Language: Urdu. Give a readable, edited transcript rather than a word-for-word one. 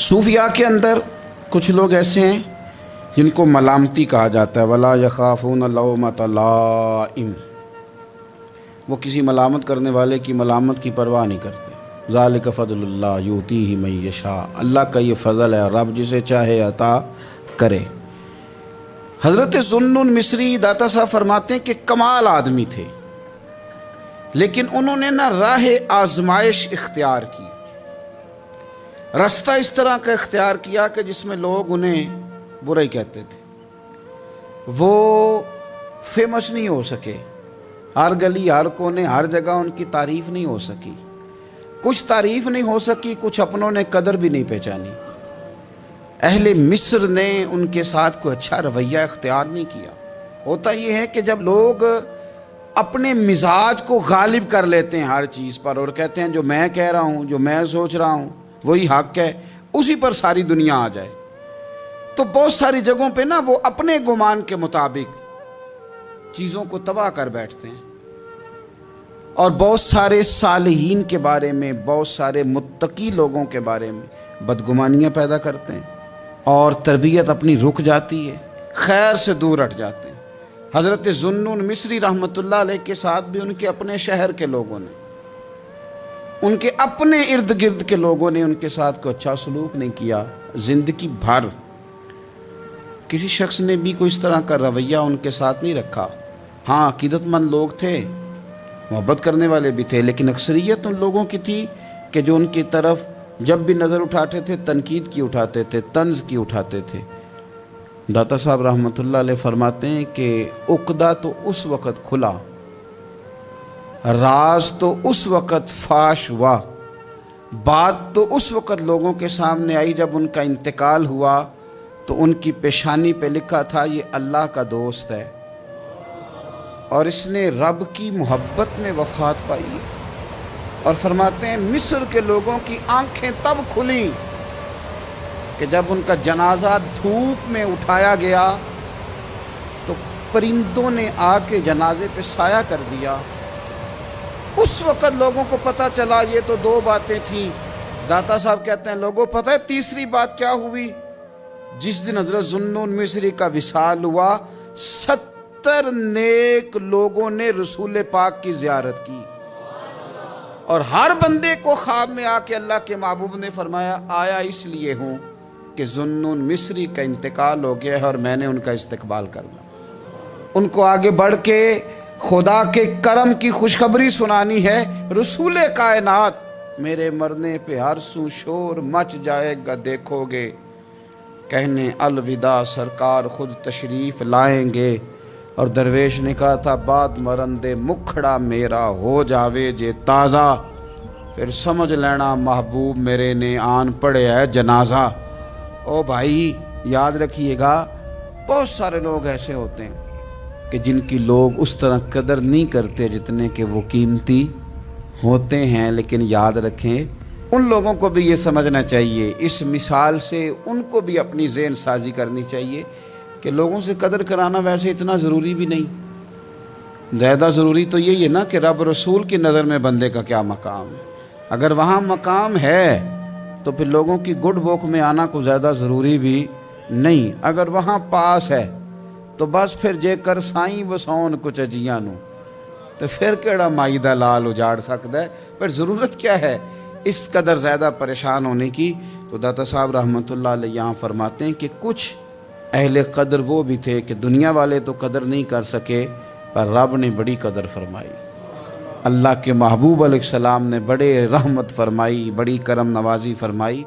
صوفیاء کے اندر کچھ لوگ ایسے ہیں جن کو ملامتی کہا جاتا ہے، ولا یخافون لومۃ لائم، وہ کسی ملامت کرنے والے کی ملامت کی پرواہ نہیں کرتے۔ ذالک فضل اللہ یؤتیہ من یشاء، اللہ کا یہ فضل ہے، رب جسے چاہے عطا کرے۔ حضرت ذوالنون مصری داتا صاحب فرماتے ہیں کہ کمال آدمی تھے، لیکن انہوں نے نہ راہ آزمائش اختیار کی، رستہ اس طرح کا اختیار کیا کہ جس میں لوگ انہیں برا ہی کہتے تھے۔ وہ فیمس نہیں ہو سکے، ہر گلی ہر کونے ہر جگہ ان کی تعریف نہیں ہو سکی، کچھ تعریف نہیں ہو سکی، کچھ اپنوں نے قدر بھی نہیں پہچانی۔ اہل مصر نے ان کے ساتھ کوئی اچھا رویہ اختیار نہیں کیا۔ ہوتا یہ ہے کہ جب لوگ اپنے مزاج کو غالب کر لیتے ہیں ہر چیز پر اور کہتے ہیں جو میں کہہ رہا ہوں، جو میں سوچ رہا ہوں وہی حق ہے، اسی پر ساری دنیا آ جائے، تو بہت ساری جگہوں پہ نا وہ اپنے گمان کے مطابق چیزوں کو تباہ کر بیٹھتے ہیں، اور بہت سارے صالحین کے بارے میں، بہت سارے متقی لوگوں کے بارے میں بدگمانیاں پیدا کرتے ہیں، اور تربیت اپنی رک جاتی ہے، خیر سے دور ہٹ جاتے ہیں۔ حضرت ذوالنون مصری رحمۃ اللہ علیہ کے ساتھ بھی ان کے اپنے شہر کے لوگوں نے، ان کے اپنے ارد گرد کے لوگوں نے ان کے ساتھ کوئی اچھا سلوک نہیں کیا۔ زندگی بھر کسی شخص نے بھی کوئی اس طرح کا رویہ ان کے ساتھ نہیں رکھا۔ ہاں، عقیدت مند لوگ تھے، محبت کرنے والے بھی تھے، لیکن اکثریت ان لوگوں کی تھی کہ جو ان کی طرف جب بھی نظر اٹھاتے تھے تنقید کی اٹھاتے تھے، طنز کی اٹھاتے تھے۔ داتا صاحب رحمۃ اللہ علیہ فرماتے ہیں کہ عقدہ تو اس وقت کھلا، راز تو اس وقت فاش ہوا، بات تو اس وقت لوگوں کے سامنے آئی جب ان کا انتقال ہوا تو ان کی پیشانی پہ لکھا تھا یہ اللہ کا دوست ہے، اور اس نے رب کی محبت میں وفات پائی ہے۔ اور فرماتے ہیں مصر کے لوگوں کی آنکھیں تب کھلیں کہ جب ان کا جنازہ دھوپ میں اٹھایا گیا تو پرندوں نے آ کے جنازے پہ سایہ کر دیا۔ اس وقت لوگوں کو پتہ چلا یہ تو دو باتیں تھیں۔ داتا صاحب کہتے ہیں لوگوں پتہ ہے تیسری بات کیا ہوئی؟ جس دن حضرت ذوالنون مصری کا وصال ہوا، 70 نیک لوگوں نے رسول پاک کی زیارت کی، اور ہر بندے کو خواب میں آ کے اللہ کے محبوب نے فرمایا آیا اس لیے ہوں کہ ذوالنون مصری کا انتقال ہو گیا ہے اور میں نے ان کا استقبال کرنا، ان کو آگے بڑھ کے خدا کے کرم کی خوشخبری سنانی ہے۔ رسول کائنات میرے مرنے پہ ہر سو شور مچ جائے گا، دیکھو گے، کہنے الوداع سرکار خود تشریف لائیں گے۔ اور درویش نے کہا تھا بات مرندے مکھڑا میرا ہو جاوے جے تازہ، پھر سمجھ لینا محبوب میرے نے آن پڑے ہے جنازہ۔ او بھائی یاد رکھیے گا، بہت سارے لوگ ایسے ہوتے ہیں کہ جن کی لوگ اس طرح قدر نہیں کرتے جتنے کہ وہ قیمتی ہوتے ہیں، لیکن یاد رکھیں ان لوگوں کو بھی یہ سمجھنا چاہیے، اس مثال سے ان کو بھی اپنی ذہن سازی کرنی چاہیے کہ لوگوں سے قدر کرانا ویسے اتنا ضروری بھی نہیں، زیادہ ضروری تو یہی ہے نا کہ رب رسول کی نظر میں بندے کا کیا مقام ہے۔ اگر وہاں مقام ہے تو پھر لوگوں کی گڈ بک میں آنا کو زیادہ ضروری بھی نہیں، اگر وہاں پاس ہے تو بس پھر جے کر سائیں وسون کچھ اجیاں نو، تو پھر کیڑا مائی دا لال اجاڑ سکتا ہے، پھر ضرورت کیا ہے اس قدر زیادہ پریشان ہونے کی۔ تو داتا صاحب رحمۃ اللہ علیہ یہاں فرماتے ہیں کہ کچھ اہل قدر وہ بھی تھے کہ دنیا والے تو قدر نہیں کر سکے، پر رب نے بڑی قدر فرمائی، اللہ کے محبوب علیہ السلام نے بڑے رحمت فرمائی، بڑی کرم نوازی فرمائی۔